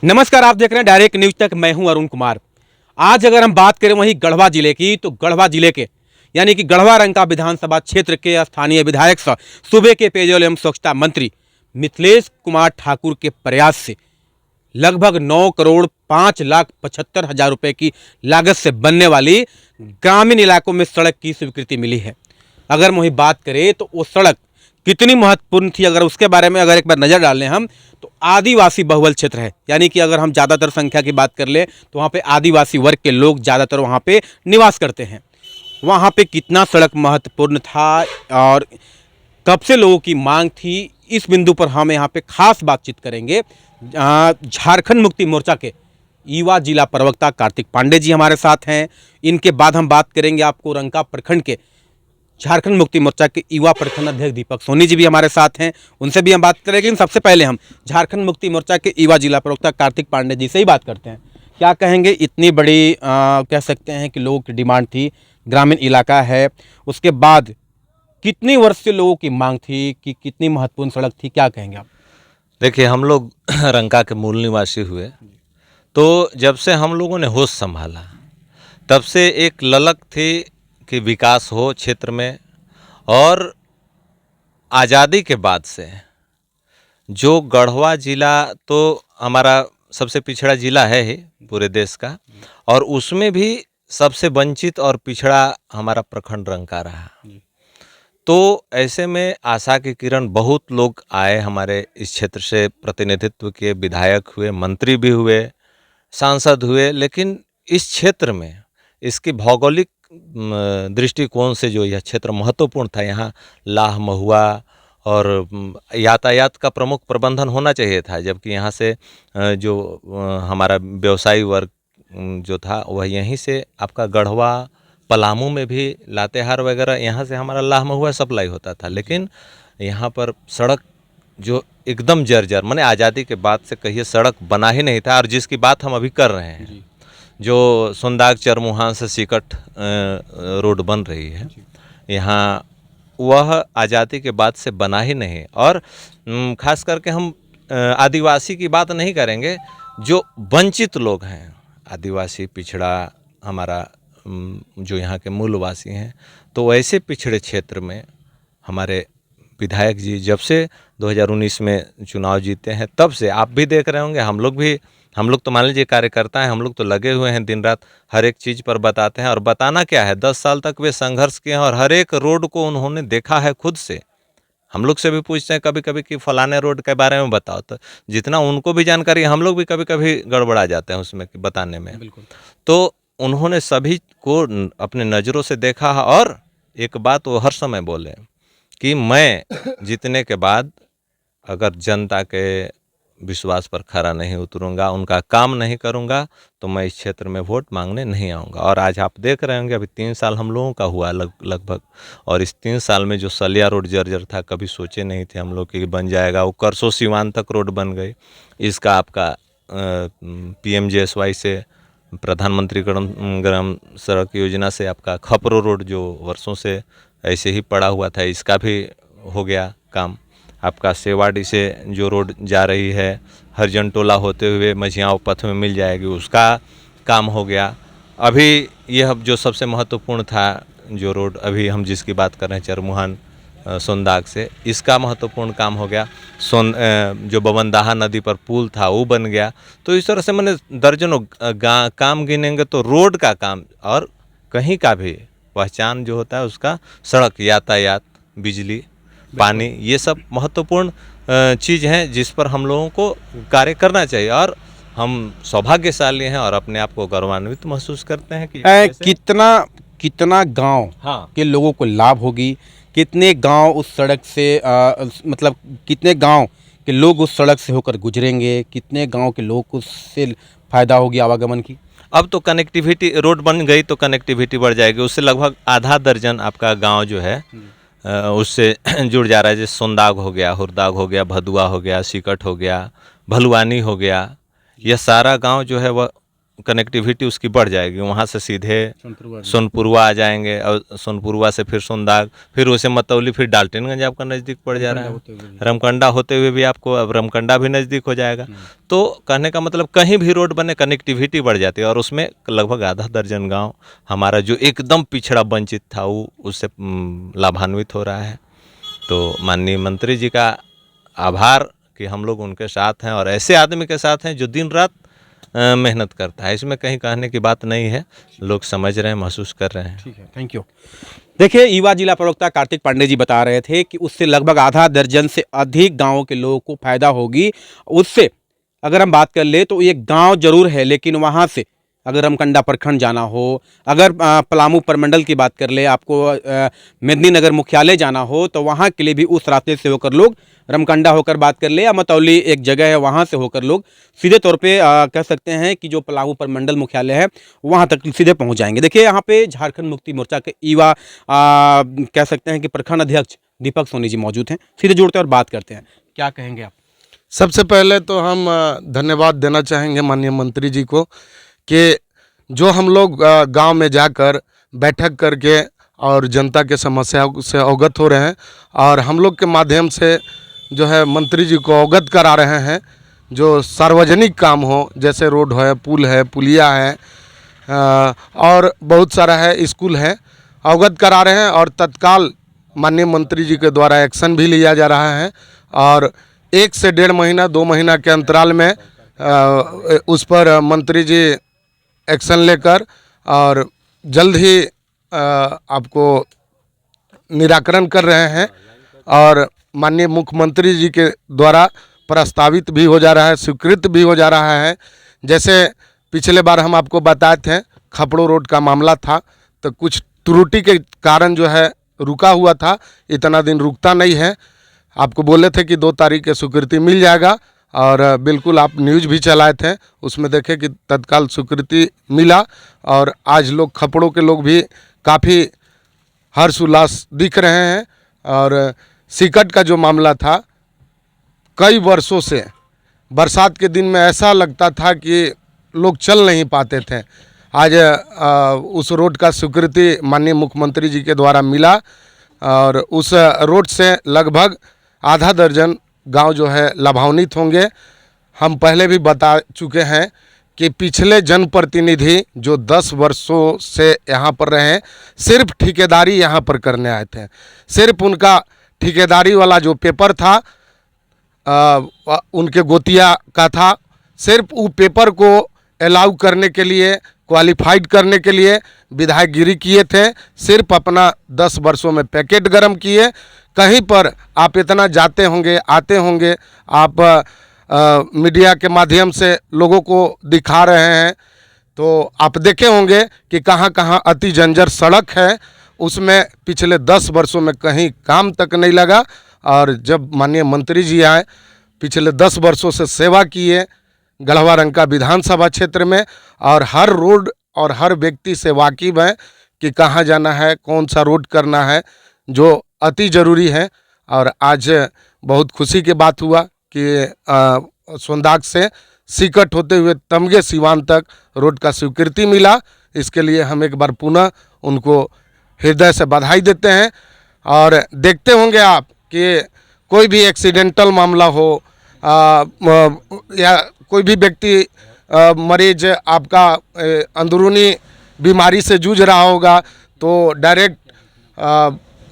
नमस्कार, आप देख रहे हैं डायरेक्ट न्यूज तक। मैं हूं अरुण कुमार। आज अगर हम बात करें वहीं गढ़वा जिले की, तो गढ़वा जिले के यानी कि गढ़वा रंका विधानसभा क्षेत्र के स्थानीय विधायक सूबे के पेयजल एवं स्वच्छता मंत्री मिथिलेश कुमार ठाकुर के प्रयास से लगभग 9,05,75,000 रुपए की लागत से बनने वाली ग्रामीण इलाकों में सड़क की स्वीकृति मिली है। अगर वहीं बात करें तो वो सड़क कितनी महत्वपूर्ण थी, अगर उसके बारे में अगर एक बार नज़र डालें हम, तो आदिवासी बहुल क्षेत्र है। यानी कि अगर हम ज़्यादातर संख्या की बात कर ले तो वहाँ पे आदिवासी वर्ग के लोग ज़्यादातर वहाँ पे निवास करते हैं। वहाँ पे कितना सड़क महत्वपूर्ण था और कब से लोगों की मांग थी, इस बिंदु पर हम यहाँ पे खास बातचीत करेंगे। झारखंड मुक्ति मोर्चा के युवा जिला प्रवक्ता कार्तिक पांडे जी हमारे साथ हैं। इनके बाद हम बात करेंगे आपको रंका प्रखंड के झारखंड मुक्ति मोर्चा के युवा प्रखंड अध्यक्ष दीपक सोनी जी भी हमारे साथ हैं, उनसे भी हम बात करेंगे। लेकिन सबसे पहले हम झारखंड मुक्ति मोर्चा के युवा जिला प्रवक्ता कार्तिक पांडे जी से ही बात करते हैं। क्या कहेंगे, इतनी बड़ी कह सकते हैं कि लोगों की डिमांड थी, ग्रामीण इलाका है, उसके बाद कितनी वर्ष से लोगों की मांग थी कि कितनी महत्वपूर्ण सड़क थी, क्या कहेंगे आप? देखिए, हम लोग रंका के मूल निवासी हुए, तो जब से हम लोगों ने होश संभाला तब से एक ललक थी कि विकास हो क्षेत्र में। और आज़ादी के बाद से जो गढ़वा ज़िला तो हमारा सबसे पिछड़ा ज़िला है ही पूरे देश का, और उसमें भी सबसे वंचित और पिछड़ा हमारा प्रखंड रंका रहा। तो ऐसे में आशा की किरण, बहुत लोग आए हमारे इस क्षेत्र से, प्रतिनिधित्व किए, विधायक हुए, मंत्री भी हुए, सांसद हुए। लेकिन इस क्षेत्र में इसकी भौगोलिक दृष्टिकोण से जो यह क्षेत्र महत्वपूर्ण था, यहाँ लाह महुआ और यातायात का प्रमुख प्रबंधन होना चाहिए था, जबकि यहाँ से जो हमारा व्यवसायी वर्ग जो था वह यहीं से आपका गढ़वा, पलामू में भी लातेहार वगैरह यहाँ से हमारा लाह महुआ सप्लाई होता था। लेकिन यहाँ पर सड़क जो एकदम जर्जर, माने आज़ादी के बाद से कहिए सड़क बना ही नहीं था। और जिसकी बात हम अभी कर रहे हैं, जो सुंदाग चरमुहान से सिकट रोड बन रही है यहाँ, वह आज़ादी के बाद से बना ही नहीं। और ख़ास करके हम आदिवासी की बात नहीं करेंगे, जो वंचित लोग हैं, आदिवासी पिछड़ा हमारा जो यहाँ के मूलवासी हैं, तो ऐसे पिछड़े क्षेत्र में हमारे विधायक जी जब से 2019 में चुनाव जीते हैं, तब से आप भी देख रहे होंगे, हम लोग तो मान लीजिए कार्यकर्ता हैं, हम लोग तो लगे हुए हैं दिन रात, हर एक चीज़ पर बताते हैं। और बताना क्या है, 10 साल तक वे संघर्ष किए हैं और हर एक रोड को उन्होंने देखा है खुद से। हम लोग से भी पूछते हैं कभी कभी कि फलाने रोड के बारे में बताओ, तो जितना उनको भी जानकारी, हम लोग भी कभी कभी गड़बड़ा जाते हैं उसमें बताने में। बिल्कुल। तो उन्होंने सभी को अपने नज़रों से देखा है। और एक बात वो हर समय बोले कि मैं जीतने के बाद अगर जनता के विश्वास पर खरा नहीं उतरूंगा, उनका काम नहीं करूंगा, तो मैं इस क्षेत्र में वोट मांगने नहीं आऊंगा। और आज आप देख रहे होंगे, अभी 3 साल हम लोगों का हुआ लगभग, और इस 3 साल में जो सलिया रोड जर्जर था, कभी सोचे नहीं थे हम लोग कि बन जाएगा। वो करसो सिवान तक रोड बन गई। इसका आपका PMJSY से, प्रधानमंत्री ग्राम सड़क योजना से आपका खपरो रोड जो वर्षों से ऐसे ही पड़ा हुआ था, इसका भी हो गया काम। आपका सेवाडी से जो रोड जा रही है हरिजन टोला होते हुए मझियाओं पथ में मिल जाएगी, उसका काम हो गया। अभी यह जो सबसे महत्वपूर्ण था, जो रोड अभी हम जिसकी बात कर रहे हैं, चरमुहान सोनदाग से, इसका महत्वपूर्ण काम हो गया। जो बवनदाहा नदी पर पुल था वो बन गया। तो इस तरह से मैंने दर्जनों काम गिनेंगे तो रोड का काम, और कहीं का भी पहचान जो होता है उसका, सड़क, यातायात, बिजली, पानी, ये सब महत्वपूर्ण चीज़ हैं जिस पर हम लोगों को कार्य करना चाहिए। और हम सौभाग्यशाली हैं और अपने आप को गौरवान्वित महसूस करते हैं कि कितना गांव हाँ, के लोगों को लाभ होगी, कितने गांव उस सड़क से मतलब कितने गांव के लोग उस सड़क से होकर गुजरेंगे, कितने गांव के लोग को उससे फायदा होगी आवागमन की? अब तो कनेक्टिविटी, रोड बन गई तो कनेक्टिविटी बढ़ जाएगी। उससे लगभग आधा दर्जन आपका गांव जो है उससे जुड़ जा रहा है। जैसे सोनदाग हो गया, हुरदाग हो गया, भदुआ हो गया, सिकट हो गया, भलुआनी हो गया, यह सारा गांव जो है वह कनेक्टिविटी उसकी बढ़ जाएगी। वहाँ से सीधे सोनपुरवा आ जाएंगे और सोनपुरवा से फिर सोनदाग, फिर उसे मतौली, फिर डाल्टनगंज आपका नज़दीक पड़ जा रहा है। रमकंडा होते हुए भी आपको अब रमकंडा भी नज़दीक हो जाएगा। तो कहने का मतलब कहीं भी रोड बने कनेक्टिविटी बढ़ जाती है और उसमें लगभग आधा दर्जन गांव हमारा जो एकदम पिछड़ा वंचित था वो उससे लाभान्वित हो रहा है। तो माननीय मंत्री जी का आभार कि हम लोग उनके साथ हैं और ऐसे आदमी के साथ हैं जो दिन रात मेहनत करता है। इसमें कहीं कहने की बात नहीं है, लोग समझ रहे हैं, महसूस कर रहे हैं। ठीक है, थैंक यू। देखिए, युवा जिला प्रवक्ता कार्तिक पांडे जी बता रहे थे कि उससे लगभग आधा दर्जन से अधिक गांवों के लोगों को फायदा होगी। उससे अगर हम बात कर ले तो एक गांव जरूर है, लेकिन वहां से अगर रमकंडा प्रखंड जाना हो, अगर पलामू प्रमंडल की बात कर ले, आपको मेदिनीनगर मुख्यालय जाना हो, तो वहाँ के लिए भी उस रास्ते से होकर लोग, रमकंडा होकर बात कर ले या मतौली एक जगह है वहाँ से होकर लोग सीधे तौर पे कह सकते हैं कि जो पलामू प्रमंडल मुख्यालय है वहाँ तक सीधे पहुँच जाएंगे। देखिए, यहाँ पे झारखंड मुक्ति मोर्चा के युवा कह सकते हैं कि प्रखंड अध्यक्ष दीपक सोनी जी मौजूद हैं। सीधे जुड़ते हैं और बात करते हैं, क्या कहेंगे आप? सबसे पहले तो हम धन्यवाद देना चाहेंगे माननीय मंत्री जी को कि जो हम लोग गांव में जाकर बैठक करके और जनता के समस्याओं से अवगत हो रहे हैं और हम लोग के माध्यम से जो है मंत्री जी को अवगत करा रहे हैं। जो सार्वजनिक काम हो, जैसे रोड है, पुल है, पुलिया है और बहुत सारा है, स्कूल है, अवगत करा रहे हैं और तत्काल माननीय मंत्री जी के द्वारा एक्शन भी लिया जा रहा है और 1 से 1.5 महीना 2 महीना के अंतराल में उस पर मंत्री जी एक्शन लेकर और जल्द ही आपको निराकरण कर रहे हैं और माननीय मुख्यमंत्री जी के द्वारा प्रस्तावित भी हो जा रहा है, स्वीकृत भी हो जा रहा है। जैसे पिछले बार हम आपको बताए थे खपड़ो रोड का मामला था, तो कुछ त्रुटि के कारण जो है रुका हुआ था, इतना दिन रुकता नहीं है। आपको बोले थे कि 2 तारीख के स्वीकृति मिल जाएगा और बिल्कुल आप न्यूज़ भी चलाए थे, उसमें देखे कि तत्काल स्वीकृति मिला और आज लोग खपड़ों के लोग भी काफ़ी हर्ष उल्लास दिख रहे हैं। और सिकट का जो मामला था, कई वर्षों से बरसात के दिन में ऐसा लगता था कि लोग चल नहीं पाते थे। आज उस रोड का स्वीकृति माननीय मुख्यमंत्री जी के द्वारा मिला और उस रोड से लगभग आधा दर्जन गांव जो है लाभान्वित होंगे। हम पहले भी बता चुके हैं कि पिछले जनप्रतिनिधि जो 10 वर्षों से यहाँ पर रहे, सिर्फ ठेकेदारी यहाँ पर करने आए थे। सिर्फ उनका ठेकेदारी वाला जो पेपर था उनके गोतिया का था, सिर्फ वो पेपर को अलाउ करने के लिए, क्वालिफाइड करने के लिए विधायकगिरी किए थे। सिर्फ अपना 10 वर्षों में पैकेट गरम किए। कहीं पर आप इतना जाते होंगे, आते होंगे, आप मीडिया के माध्यम से लोगों को दिखा रहे हैं, तो आप देखे होंगे कि कहाँ कहाँ अति जंजर सड़क है, उसमें पिछले 10 वर्षों में कहीं काम तक नहीं लगा। और जब माननीय मंत्री जी आए, पिछले 10 वर्षों से सेवा किए गढ़वा रंका विधानसभा क्षेत्र में और हर रोड और हर व्यक्ति से वाकिफ है कि कहाँ जाना है, कौन सा रोड करना है, जो अति ज़रूरी है। और आज बहुत खुशी की बात हुआ कि सोनदाग से सिकट होते हुए तमगे सिवान तक रोड का स्वीकृति मिला। इसके लिए हम एक बार पुनः उनको हृदय से बधाई देते हैं। और देखते होंगे आप कि कोई भी एक्सीडेंटल मामला हो या कोई भी व्यक्ति मरीज आपका अंदरूनी बीमारी से जूझ रहा होगा, तो डायरेक्ट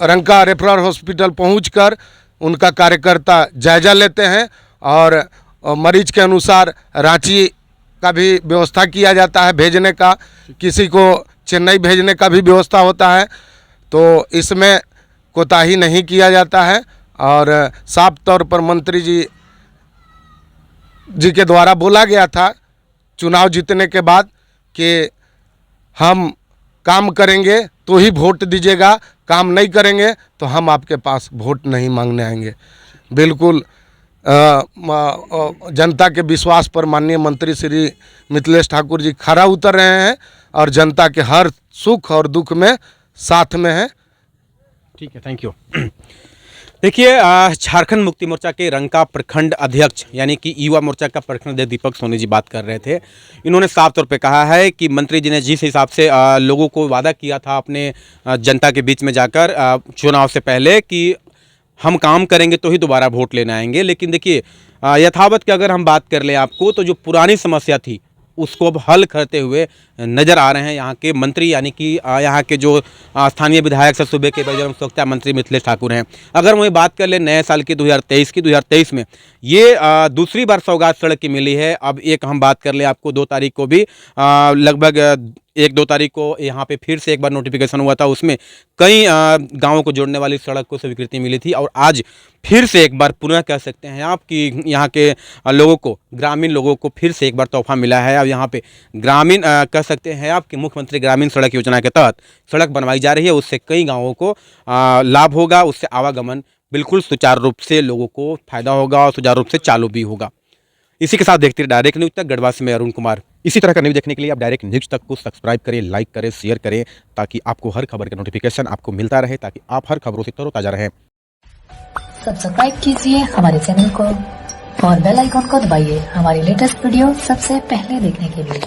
रंका रेफरल हॉस्पिटल पहुंचकर उनका कार्यकर्ता जायजा लेते हैं और मरीज के अनुसार रांची का भी व्यवस्था किया जाता है भेजने का, किसी को चेन्नई भेजने का भी व्यवस्था होता है। तो इसमें कोताही नहीं किया जाता है और साफ तौर पर मंत्री जी के द्वारा बोला गया था चुनाव जीतने के बाद कि हम काम करेंगे तो ही वोट दीजिएगा, काम नहीं करेंगे तो हम आपके पास वोट नहीं मांगने आएंगे। बिल्कुल जनता के विश्वास पर माननीय मंत्री श्री मिथिलेश ठाकुर जी खरा उतर रहे हैं और जनता के हर सुख और दुख में साथ में हैं। ठीक है, थैंक यू। देखिए झारखंड मुक्ति मोर्चा के रंका प्रखंड अध्यक्ष यानी कि युवा मोर्चा का प्रखंड अध्यक्ष दीपक सोनी जी बात कर रहे थे। इन्होंने साफ तौर पे कहा है कि मंत्री जी ने जिस हिसाब से लोगों को वादा किया था अपने जनता के बीच में जाकर चुनाव से पहले कि हम काम करेंगे तो ही दोबारा वोट लेने आएंगे, लेकिन देखिए यथावत की अगर हम बात कर लें आपको तो जो पुरानी समस्या थी उसको अब हल करते हुए नजर आ रहे हैं यहाँ के मंत्री, यानी कि यहाँ के जो स्थानीय विधायक से सूबे के पेयजल एवं स्वच्छता मंत्री मिथिलेश ठाकुर हैं। अगर वही बात कर ले नए साल की 2023 में ये दूसरी बार सौगात सड़क की मिली है। अब एक हम बात कर ले आपको 2 तारीख को भी लगभग 1-2 तारीख को यहाँ पे फिर से एक बार नोटिफिकेशन हुआ था, उसमें कई गाँवों को जोड़ने वाली सड़क को स्वीकृति मिली थी। और आज फिर से एक बार पुनः कह सकते हैं आप कि यहाँ के लोगों को, ग्रामीण लोगों को फिर से एक बार तोहफा मिला है। अब यहाँ पे ग्रामीण कह सकते हैं आप कि मुख्यमंत्री ग्रामीण सड़क योजना के तहत सड़क बनवाई जा रही है, उससे कई गाँवों को लाभ होगा, उससे आवागमन बिल्कुल सुचारू रूप से लोगों को फायदा होगा और सुचारू रूप से चालू भी होगा। इसी के साथ देखते रहिए डायरेक्ट न्यूज तक। गढ़वा से मैं अरुण कुमार। इसी तरह का न्यूज देखने के लिए आप डायरेक्ट न्यूज तक को सब्सक्राइब करें, लाइक करें, शेयर करें, ताकि आपको हर खबर का नोटिफिकेशन आपको मिलता रहे, ताकि आप हर खबरों से तरोताजा रहें। सब्सक्राइब कीजिए हमारे चैनल को और बेल आइकॉन को दबाइए हमारी लेटेस्ट वीडियो सबसे पहले देखने के लिए।